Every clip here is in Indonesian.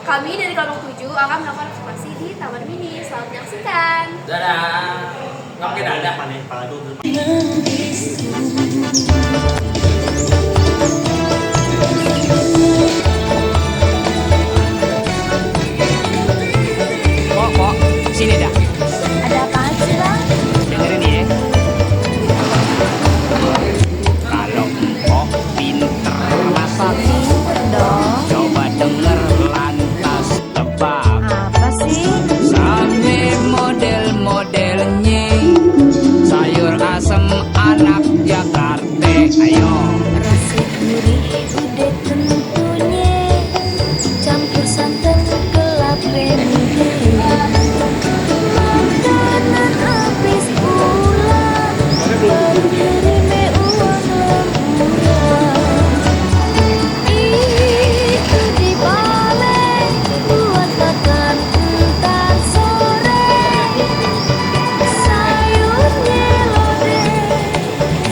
Kami dari kelompok 7 akan melakukan eksplorasi di Taman Mini. Selamat menyaksikan. Dadah. Nggak mungkin ada. Kok, sini dah. Ada apaan sih, Bang? Dengerin ya. Kalau kok pinter rasa Dong. coba denger lantas tebak. Apa sih? Sampai model-modelnya sayur asem anak Jakarta. Ayo. Rasa gurih udah tentunya, campur santan gelap remedi. Makanan habis pulang, baru terima uang lemburan. Itu dibalik buat makan entar sore. Sayurnya lodeh,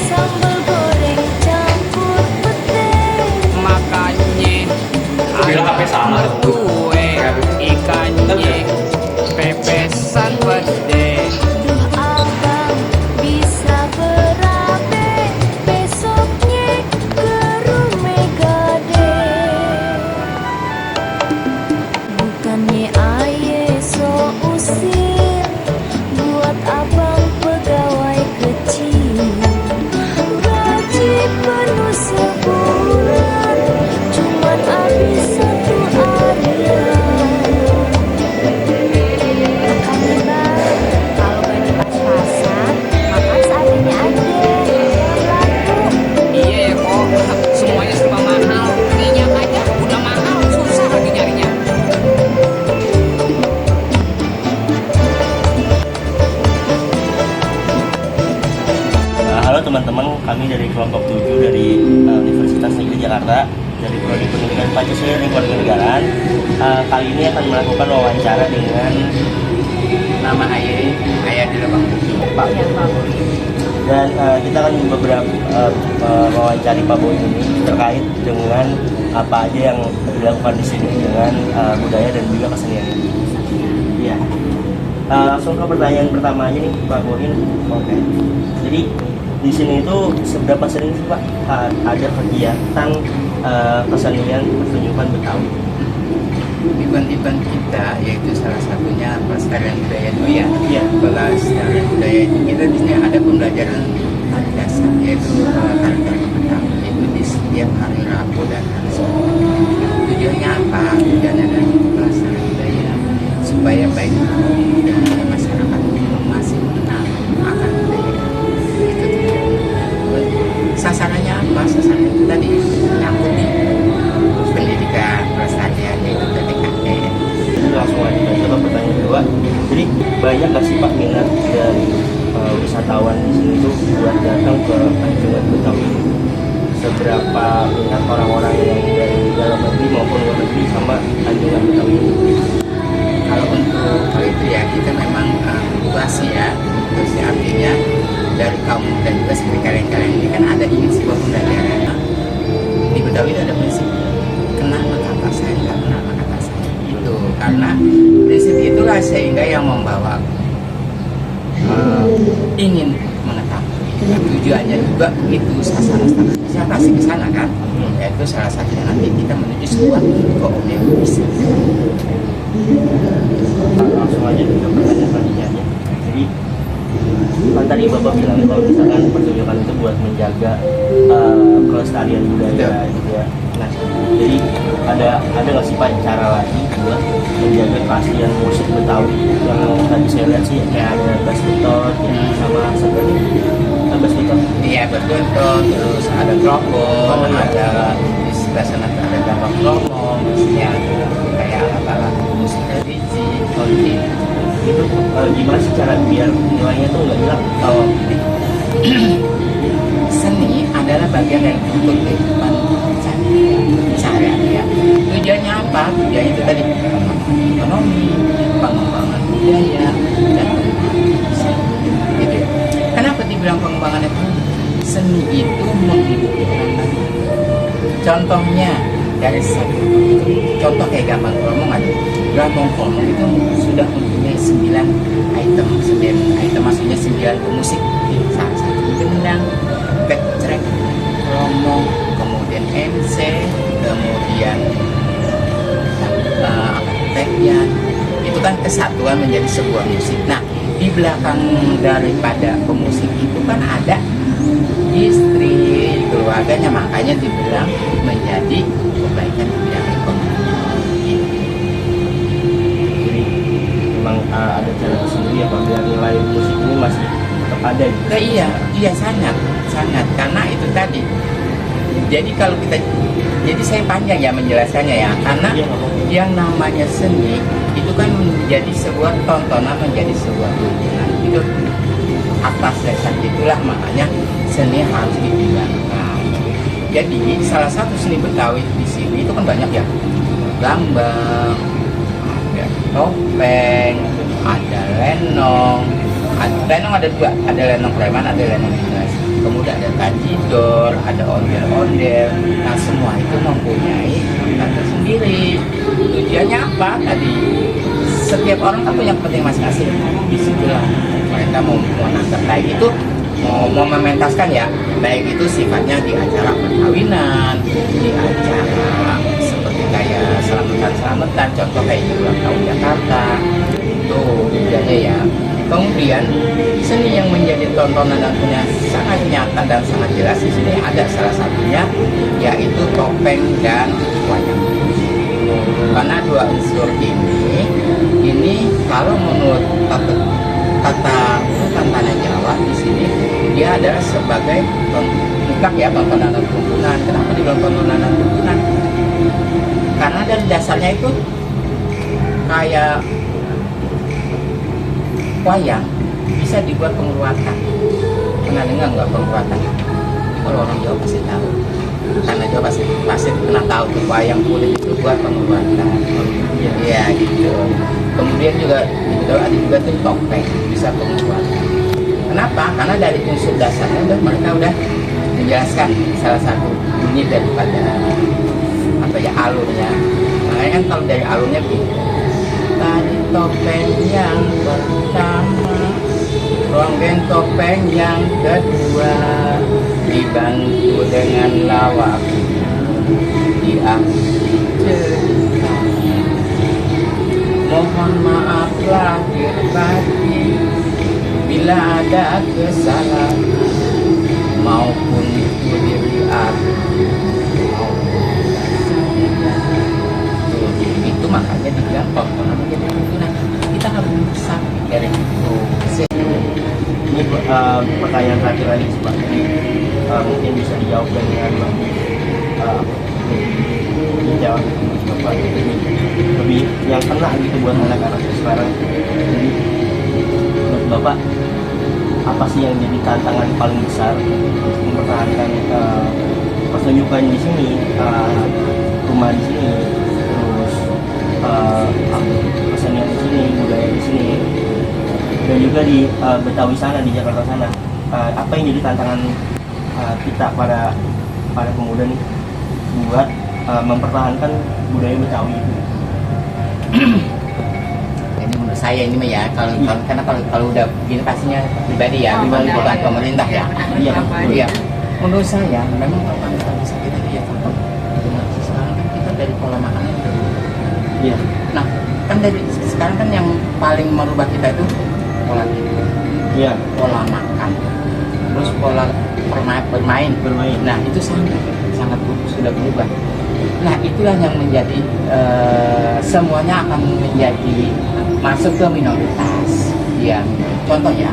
sambal goreng campur pete. Makanya Bilang apa salah? kue ikannya pepesan pede. Duh abang bisa berabe, besoknya ke rumah gade. Bukannya aye so usir, buat abang pegawai kecil. Gaji penuh sebulan, cuman habis satu harian. Makanya bang, kalau gaji pas-pasan, makan seadanya aja. Laku. Iya ya kok, semuanya serba mahal. Minyak aja udah mahal, susah lagi nyarinya. Halo teman-teman, kami dari kelompok 7 dari Universitas Negeri Jakarta dari Prodi Pendidikan Pancasila dan Kewarganegaraan. Kali ini akan melakukan wawancara dengan Nama ayah di Lebang. Pak dan kita akan beberapa mewawancari Pak Boy ini terkait dengan apa aja yang dilakukan di sini dengan budaya dan juga kesenian ini. Iya. Langsung ke pertanyaan pertama aja nih Pak Boy. Oke. Jadi di sini itu seberapa sering sih Pak ada kegiatan kesenian pertunjukan Betawi? Event-event kita yaitu salah satunya pelestarian budaya Doya. Iya. Pelestarian budaya itu kita di sini ada pembelajaran tari dasar yaitu tari-tari Betawi itu di setiap hari Rabu dan hari Sabtu. Tujuannya apa? Tujuannya adalah pelestarian budaya supaya baik dan masyarakat masih mengenal akan budaya. Itu tujuannya. Sasarannya apa? Sasarannya itu tadi nyangkut di pendidikan pelestarian yaitu PTKT. Langsung aja ke pertanyaan kedua. Jadi banyak nggak sih Pak minat dari wisatawan di sini tuh buat datang ke Anjungan Betawi? Seberapa minat orang-orang yang dari dalam negeri maupun luar negeri sama Anjungan Betawi ini? Kalau untuk hal itu ya kita memang luas ya, terus ya, artinya dari kaum muda juga seperti kalian-kalian ini kan ada ingin sebuah pembelajaran. Di Betawi itu ada prinsip kenal maka tak sayang, nggak kenal maka tak sayang. Itu karena prinsip itulah sehingga yang membawa ingin mengetahui. Tujuannya juga itu sasaran saya pasti ke sana kan, yaitu salah satunya nanti kita menuju sebuah komunitas. Langsung aja ke pertanyaan selanjutnya. Jadi kan tadi Bapak bilang kalau misalkan pertunjukan itu buat menjaga kelestarian budaya gitu ya. Nah, jadi ada nggak sih Pak cara lagi buat menjaga keaslian musik Betawi yang tadi saya lihat sih kayak ada bass betot ya, sama seperti bass betot. Iya betul, terus ada trombon, ada di sebelah sana ada gambang kromong, terusnya ada kayak alat-alat musik religi, Itu gimana sih cara biar nilainya tuh nggak hilang? Kalau seni adalah bagian dari untuk kehidupan sehari-hari ya. Tujuannya apa? Tujuannya itu tadi ekonomi, pengembangan budaya, dan pengembangan seni. Gitu ya. Kenapa dibilang pengembangan ekonomi? Seni itu menghidupi orang. Contohnya dari satu contoh kayak gambang kromong ada Gambang Kromong itu sudah mempunyai 9 item maksudnya 9 pemusik. Salah satu gendang, kecrek, kromong, kemudian MC, kemudian tepian. Itu kan kesatuan menjadi sebuah musik. Nah, di belakang daripada pemusik itu kan ada istri, keluarganya, makanya dibilang menjadi kebaikan di bidang ekonomi. Jadi memang ada cara tersendiri ya Pak, biar nilai musik ini masih tetap ada gitu. Iya sangat karena itu tadi. Jadi kalau kita, jadi saya panjang ya menjelaskannya ya, karena Iya, Pak. yang namanya seni itu kan menjadi sebuah tontonan, menjadi sebuah tuntunan. Itu atas dasar itulah makanya seni harus dibilangkan. Jadi salah satu seni Betawi di sini itu kan banyak ya, gambang, ada topeng, ada lenong. Lenong ada dua, ada lenong preman, ada lenong dinas. Kemudian ada kajidor, ada ondel-ondel. Nah semua itu mempunyai makna tersendiri. Tujuannya apa tadi? Setiap orang kan punya kepentingan masing-masing. Disitulah mereka mau menangkap baik itu mau mementaskan ya, baik itu sifatnya di acara perkawinan, di acara seperti kayak selamatan, contoh kayak di ulang tahun Jakarta. Itu tujuannya ya. Kemudian seni yang menjadi tontonan dan punya sangat nyata dan sangat jelas di sini ada salah satunya yaitu topeng dan wayang. Karena dua unsur ini kalau menurut tata tanah Jawa di sini dia adalah sebagai mutlak ya tontonan dan tuntunan. Kenapa dibilang tontonan dan tuntunan? Karena dari dasarnya itu kayak wayang bisa dibuat penguatan. Pernah dengar nggak penguatan? Kalau orang Jawa pasti tahu. Karena Jawa pasti pernah tahu tuh wayang kulit itu buat penguatan. Iya gitu. Kemudian juga ada juga tuh topeng bisa penguatan. Kenapa? Karena dari unsur dasarnya mereka udah menjelaskan salah satu bunyi daripada apa ya alurnya. Makanya kan kalau dari alurnya begini. Tadi topeng yang pertama, ronggeng topeng yang kedua, dibantu dengan lawak di akhir cerita. Mohon maaf lahir batin bila ada kesalahan maupun itu diri aku maupun itu makanya dibilang tontonan menjadi tuntunan. Kita harus bisa dari itu. Ini pertanyaan terakhir lagi Pak. Jadi mungkin bisa dijawab dengan dijawab Bapak ini lebih yang kena gitu buat anak-anak sekarang. Jadi menurut Bapak apa sih yang jadi tantangan paling besar untuk mempertahankan pertunjukan di sini, rumah di sini, terus kesenian di sini, budaya di sini, dan juga di Betawi sana, di Jakarta sana. Apa yang jadi tantangan kita para pemuda nih buat mempertahankan budaya Betawi itu? Ini menurut saya ini mah ya karena kalau udah begini pastinya pribadi ya, bukan pemerintah ya. Iya. Menurut saya memang apa yang bisa kita lihat dengan sekarang kan kita dari pola makanan. Iya. Nah, kan dari sekarang kan yang paling merubah kita itu pola tidur, Iya. pola makan, terus pola bermain. Nah, itu sangat sudah berubah. Nah, itulah yang menjadi semuanya akan menjadi masuk ke minoritas. Ya, contoh ya,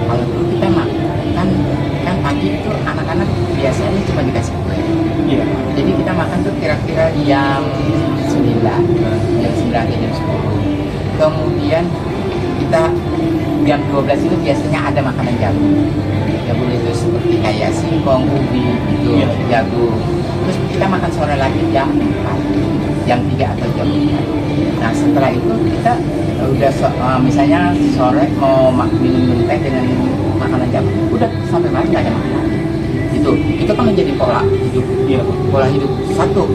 kalau dulu kita makan kan pagi itu anak-anak biasanya cuma dikasih kue. Iya. Jadi kita makan tuh kira-kira jam 9 atau jam 10. Kemudian kita jam 12 itu biasanya ada makanan jagung. Jagung itu seperti kayak singkong, ubi, itu jagung. Terus kita makan sore lagi jam 4, jam 3 atau jam 4. Nah setelah itu kita udah misalnya sore mau minum teh dengan makanan jagung, udah sampai malam nggak ada makanan. Itu kan menjadi pola hidup, pola hidup satu.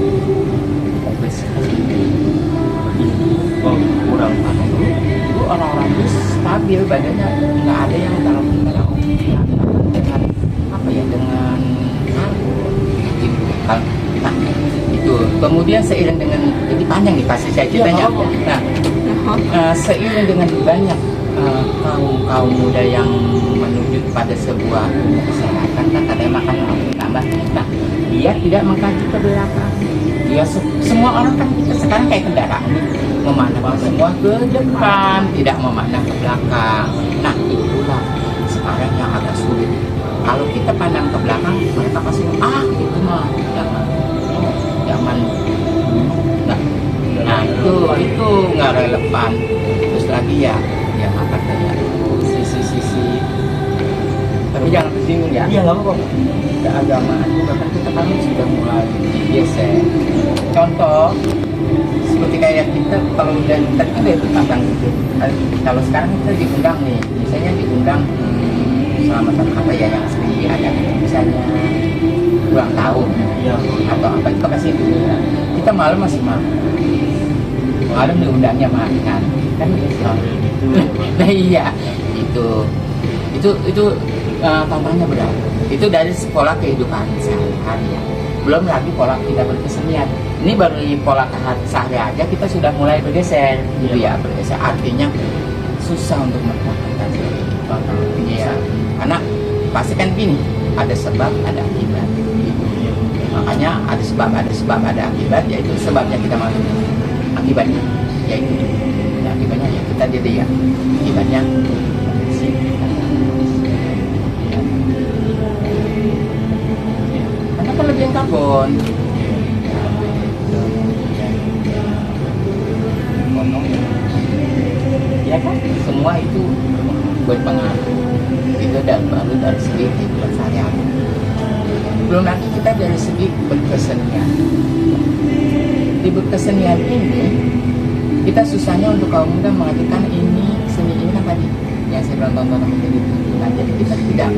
Oh, kurang. Karena dulu orang-orang itu stabil badannya, nggak ada yang terlalu dengan apa ya, dengan karbon gitu. Nah itu kemudian seiring dengan, jadi panjang nih pasti saya ceritanya. Nah seiring dengan banyak kaum muda yang menuju pada sebuah kesehatan, kan katanya makan tambah. Nah dia tidak mengkaji ke belakang. Dia semua orang kan sekarang kayak kendaraan nih, memandang semua ke depan, tidak memandang ke belakang. Nah itulah sekarang yang agak sulit. Kalau kita pandang ke belakang, mereka pasti itu mah zaman. Nah itu nggak relevan. Terus lagi ya apa ya, sisi tapi jangan tersinggung ya. Iya, nggak apa-apa. Keagamaan juga kan kita kan sudah mulai geser. Contoh seperti kayak kita kalau udah tadi kan itu tentang kalau sekarang kita diundang nih, misalnya diundang selamatan apa ya yang sering diadakan, misalnya ulang tahun atau apa, itu pasti dunia. Kita malam masih malam diundangnya makan kan gitu. Nah iya itu tantangannya berat. Itu dari sekolah kehidupan sehari-hari ya. Belum lagi pola kita berkesenian. Ini baru di pola sehari aja kita sudah mulai bergeser gitu ya, bergeser. Artinya susah untuk mendapatkan ya. Karena pasti kan gini, ada sebab ada akibat gitu. Makanya ada sebab ada akibat, yaitu sebabnya kita masuk, akibatnya yaitu akibatnya ya kita jadi ya akibatnya karena kelebihan karbon ya kan, semua itu berpengaruh. Itu baru dari segi kehidupan sehari-hari. Belum lagi kita dari segi berkesenian. Di berkesenian ini kita susahnya untuk kaum muda mengajarkan seni ini kan tadi yang saya bilang tontonan menjadi tuntunan. Jadi kita tidak,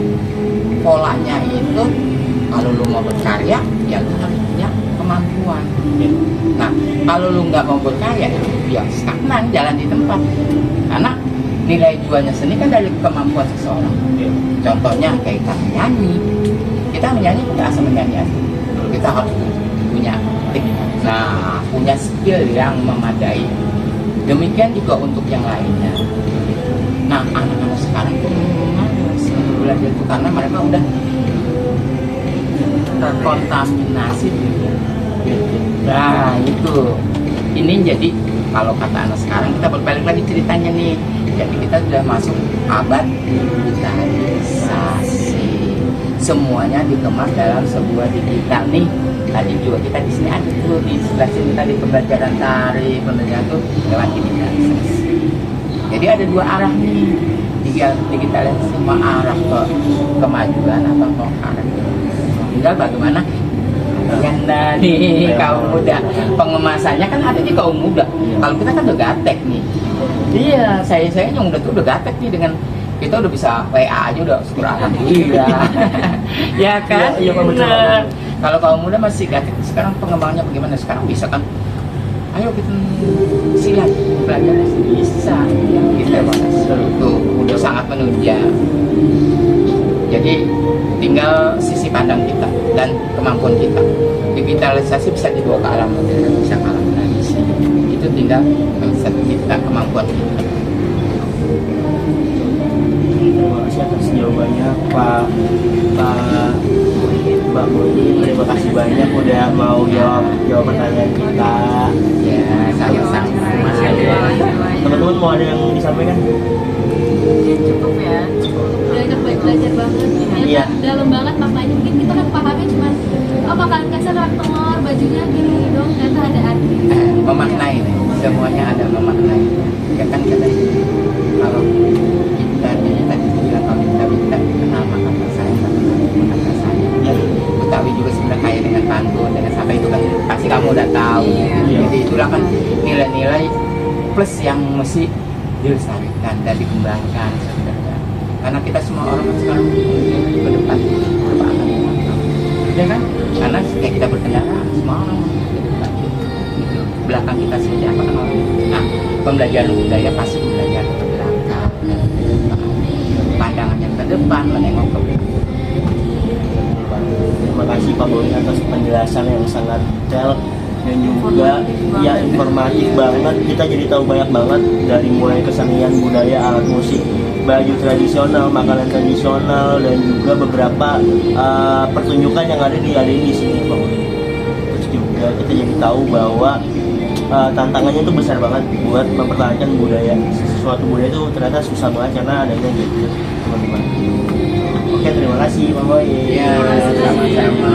polanya itu kalau lu mau berkarya ya lu harus punya kemampuan. Nah kalau lu nggak mau berkarya ya stagnan, jalan di tempat. Karena nilai jualnya seni kan dari kemampuan seseorang. Contohnya kayak kita menyanyi, kita menyanyi bukan asal menyanyi aja, kita harus punya punya skill yang memadai. Demikian juga untuk yang lainnya. Nah anak-anak sekarang itu malas belajar itu karena mereka udah terkontaminasi gitu. Nah itu ini jadi kalau kata anak sekarang, kita berbalik lagi ceritanya nih. Jadi kita sudah masuk abad digitalisasi. Semuanya dikemas dalam sebuah digital nih. Tadi juga kita di sini ada tuh di sebelah sini tadi pembelajaran tari, pembelajaran tuh lewat digitalisasi. Jadi ada dua arah nih. Digitalisasi mengarah ke kemajuan atau ke arah. Tinggal bagaimana yang dari kaum muda, pengemasannya kan ada di kaum muda. Kalau kita kan udah gaptek nih. Iya, saya yang udah gaptek nih, dengan kita udah bisa WA aja udah syukur alhamdulillah. Ya kan? Iya, benar. Kalau kaum muda masih gaptek, sekarang pengembangannya bagaimana? Sekarang bisa kan? Ayo kita silat belajar bisa. Ya, kita tuh udah sangat menunjang. Jadi tinggal sisi pandang kita dan kemampuan kita. Digitalisasi bisa dibawa ke alam modern, bisa ke alam tradisi. Itu tinggal konsep kita, kemampuan kita. Terima kasih atas jawabannya Mbak Muni. Terima kasih banyak udah mau jawab pertanyaan kita. Ya, sama-sama. Masih ada teman-teman mau ada yang disampaikan? Ya, cukup ya, belajar banget. Iya. Dalam banget maknanya. Mungkin kita kan pahamnya cuma makanan kasar, telur, bajunya gini dong, ternyata ada arti. Memaknai nih, semuanya ada memaknai. Ya kan kata kalau kita tadi bilang kalau kita kenal makanan saya, makanan saya. Ya, Betawi juga sebenarnya kaya dengan pantun, dengan sampai itu kan pasti kamu udah tahu. Jadi itulah kan nilai-nilai plus yang mesti dilestarikan dan dikembangkan sebenarnya. Karena kita semua orang sekarang ke depan berbahasa ya kan? Karena kayak kita berkendara semua orang ke depan gitu. Belakang kita seperti apa kan orang. Nah belajar budaya pasti belajar ke belakang, pandangan yang ke depan, menengok ke belakang. Terima kasih Pak Boy atas penjelasan yang sangat detail dan juga ya informatif banget. Kita jadi tahu banyak banget dari mulai kesenian budaya, alat musik, baju tradisional, makanan tradisional, dan juga beberapa pertunjukan yang ada di sini Pak Boy. Terus juga kita jadi tahu bahwa tantangannya itu besar banget buat mempertahankan budaya. Suatu budaya itu ternyata susah banget karena adanya gitu teman-teman. Oke, terima kasih Pak Boy. Ya, sama-sama.